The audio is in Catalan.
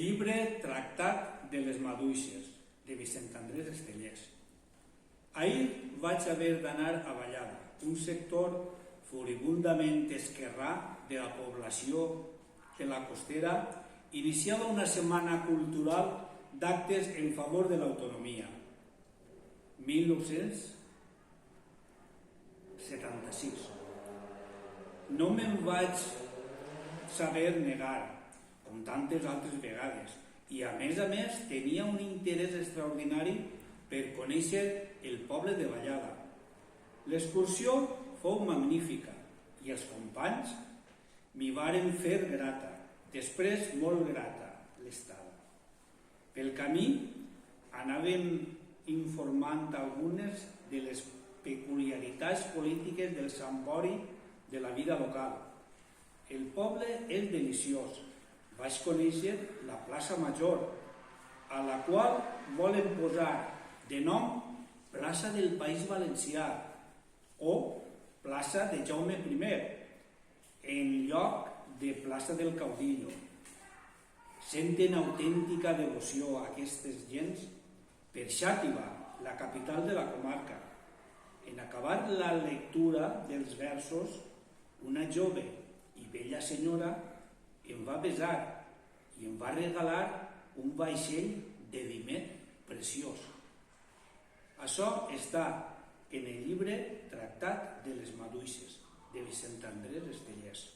llibre Tractat de les Maduixes, de Vicent Andrés Estellés. Ahir vaig haver d'anar a Vallada, un sector furibundament esquerrà de la població de la Costera iniciava una setmana cultural d'actes en favor de l'autonomia. 1976. No me'n vaig saber negar, com tantes altres vegades, i a més tenia un interès extraordinari per conèixer el poble de Vallada. L'excursió fou magnífica i els companys m'hi varen fer grata, després molt grata l'estada. Pel camí anàvem informant algunes de les peculiaritats polítiques del sambori de la vida local. El poble és deliciós. Vaig conèixer la plaça Major, a la qual volen posar de nom plaça del País Valencià o plaça de Jaume I, en lloc de plaça del Caudillo. Senten autèntica devoció a aquestes gens per Xàtiva, la capital de la comarca. En acabar la lectura dels versos, una jove i bella senyora em va besar i em va regalar un vaixell de vímet preciós. Això està en el llibre Tractat de les Maduixes, de Vicent Andrés Estellés.